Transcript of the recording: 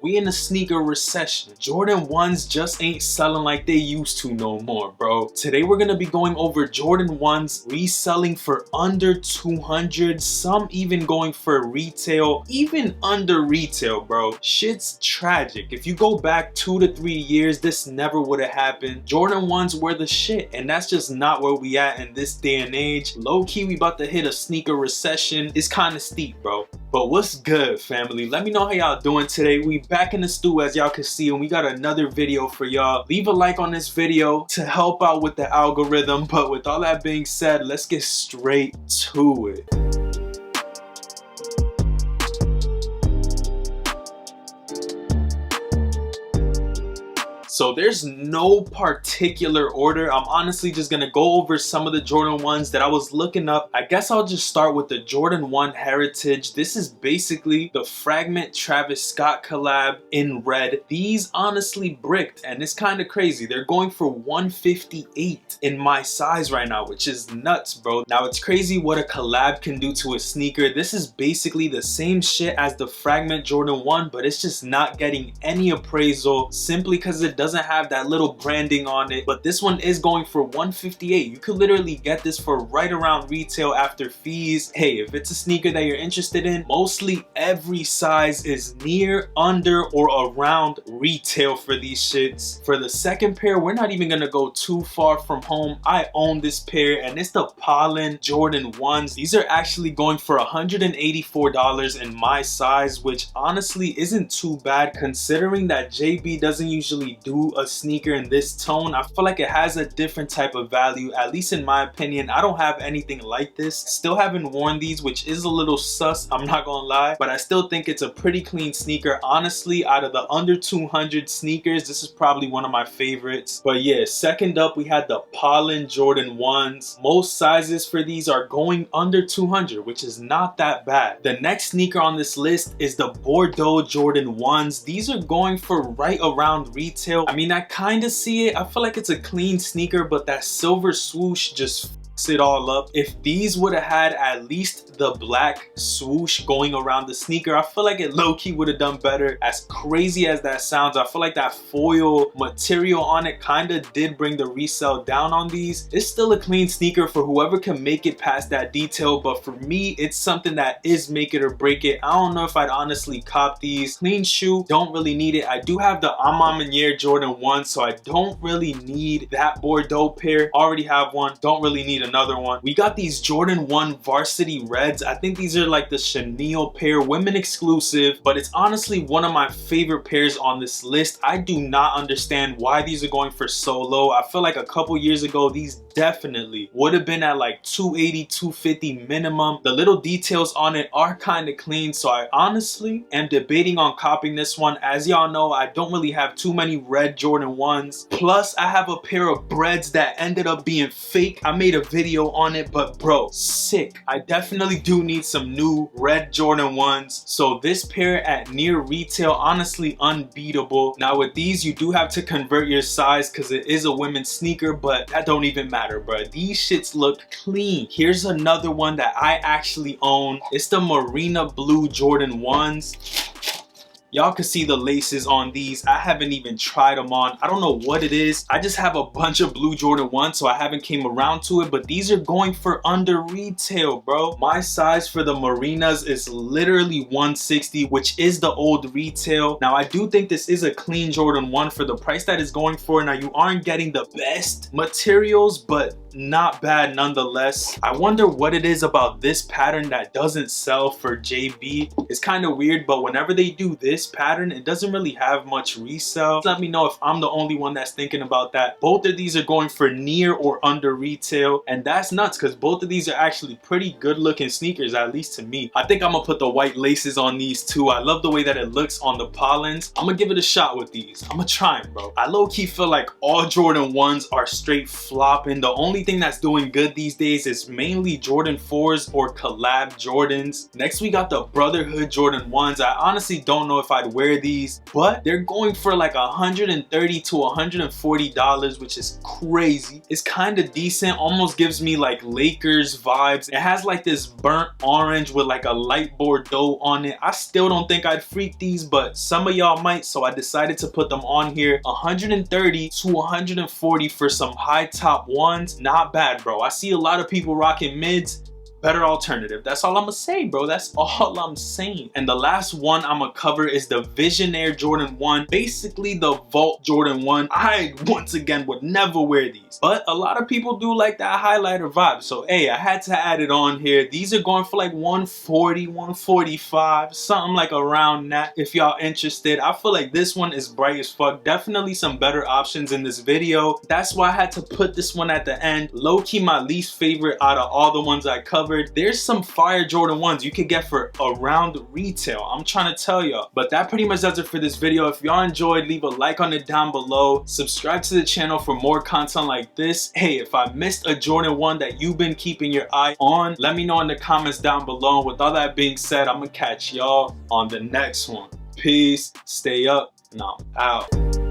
We in a sneaker recession. Jordan 1's just ain't selling like they used to no more, bro. Today we're gonna be going over Jordan 1's reselling for under 200, some even going for retail, even under retail, bro. Shit's tragic. If you go back 2 to 3 years, this never would have happened. Jordan 1's were the shit, and that's just not where we at in this day and age. Low-key, we about to hit a sneaker recession. It's kind of steep, bro. But what's good, family? Let me know how y'all doing today. We back in the stew, as y'all can see, and we got another video for y'all. Leave a like on this video to help out with the algorithm. But with all that being said, let's get straight to it. So there's no particular order. I'm honestly just gonna go over some of the Jordan 1's that I was looking up. I guess I'll just start with the Jordan 1 Heritage. This is basically the Fragment Travis Scott collab in red. These honestly bricked, and it's kind of crazy. They're going for $158 in my size right now, which is nuts, bro. Now it's crazy what a collab can do to a sneaker. This is basically the same shit as the Fragment Jordan 1, but it's just not getting any appraisal simply because it doesn't have that little branding on it. But this one is going for $158. You could literally get this for right around retail after fees. Hey, if it's a sneaker that you're interested in, mostly every size is near, under, or around retail for these shits. For the second pair, we're not even gonna go too far from home. I own this pair, and it's the Pollen Jordan 1's. These are actually going for $184 in my size, which honestly isn't too bad considering that JB doesn't usually do a sneaker in this tone. I feel like it has a different type of value, at least in my opinion. I don't have anything like this. Still haven't worn these, which is a little sus, I'm not gonna lie, but I still think it's a pretty clean sneaker. Honestly, out of the under 200 sneakers, this is probably one of my favorites. But yeah, second up we had the Pollen Jordan 1's. Most sizes for these are going under 200, which is not that bad. The next sneaker on this list is the Bordeaux Jordan 1's. These are going for right around retail. I mean, I kind of see it. I feel like it's a clean sneaker, but that silver swoosh just it all up. If these would have had at least the black swoosh going around the sneaker, I feel like it low-key would have done better. As crazy as that sounds, I feel like that foil material on it kind of did bring the resell down on these. It's still a clean sneaker for whoever can make it past that detail, but for me, it's something that is make it or break it. I don't know if I'd honestly cop these. Clean shoe, don't really need it. I do have the Visionnaire Jordan 1, so I don't really need that Bordeaux pair. Already have one, don't really need another one. We got these Jordan 1 Varsity Reds. I think these are like the chenille pair, women exclusive, but it's honestly one of my favorite pairs on this list. I do not understand why these are going for so low. I feel like a couple years ago, these definitely would have been at like 280, 250 minimum. The little details on it are kind of clean, so I honestly am debating on copying this one. As y'all know, I don't really have too many red Jordan 1's. Plus, I have a pair of breads that ended up being fake. I made a video on it, but bro, sick. I definitely do need some new red Jordan 1's. So this pair at near retail, honestly unbeatable. Now with these, you do have to convert your size because it is a women's sneaker, but that don't even matter, bro. These shits look clean. Here's another one that I actually own. It's the Marina blue Jordan 1's. Y'all can see the laces on these. I haven't even tried them on. I don't know what it is. I just have a bunch of blue Jordan 1, so I haven't came around to it, but these are going for under retail, bro. My size for the Marinas is literally 160, which is the old retail. Now, I do think this is a clean Jordan 1 for the price that is going for. Now, you aren't getting the best materials, but not bad nonetheless. I wonder what it is about this pattern that doesn't sell for JB. It's kind of weird, but whenever they do this pattern, it doesn't really have much resell. Let me know if I'm the only one that's thinking about that. Both of these are going for near or under retail, and that's nuts because both of these are actually pretty good looking sneakers, at least to me. I think I'm gonna put the white laces on these too. I love the way that it looks on the Pollens. I'm gonna give it a shot with these. I'm gonna try them, bro. I low-key feel like all Jordan 1's are straight flopping. The only only thing that's doing good these days is mainly Jordan 4s or collab Jordans. Next we got the Brotherhood Jordan 1s. I honestly don't know if I'd wear these, but they're going for like $130 to $140, which is crazy. It's kind of decent, almost gives me like Lakers vibes. It has like this burnt orange with like a light Bordeaux on it. I still don't think I'd freak these, but some of y'all might, so I decided to put them on here. $130 to $140 for some high top ones. Not bad, bro. I see a lot of people rocking mids. Better alternative. That's all I'm gonna say, bro. That's all I'm saying. And the last one I'm gonna cover is the Visionnaire Jordan 1. Basically the Vault Jordan 1. I, once again, would never wear these, but a lot of people do like that highlighter vibe. So, hey, I had to add it on here. These are going for like 140, 145, something like around that. If y'all interested, I feel like this one is bright as fuck. Definitely some better options in this video. That's why I had to put this one at the end. Low-key my least favorite out of all the ones I covered. There's some fire Jordan 1s you could get for around retail, I'm trying to tell y'all. But that pretty much does it for this video. If y'all enjoyed, leave a like on it down below. Subscribe to the channel for more content like this. Hey, if I missed a Jordan 1 that you've been keeping your eye on, let me know in the comments down below. With all that being said, I'm gonna catch y'all on the next one. Peace, stay up, and I'm out.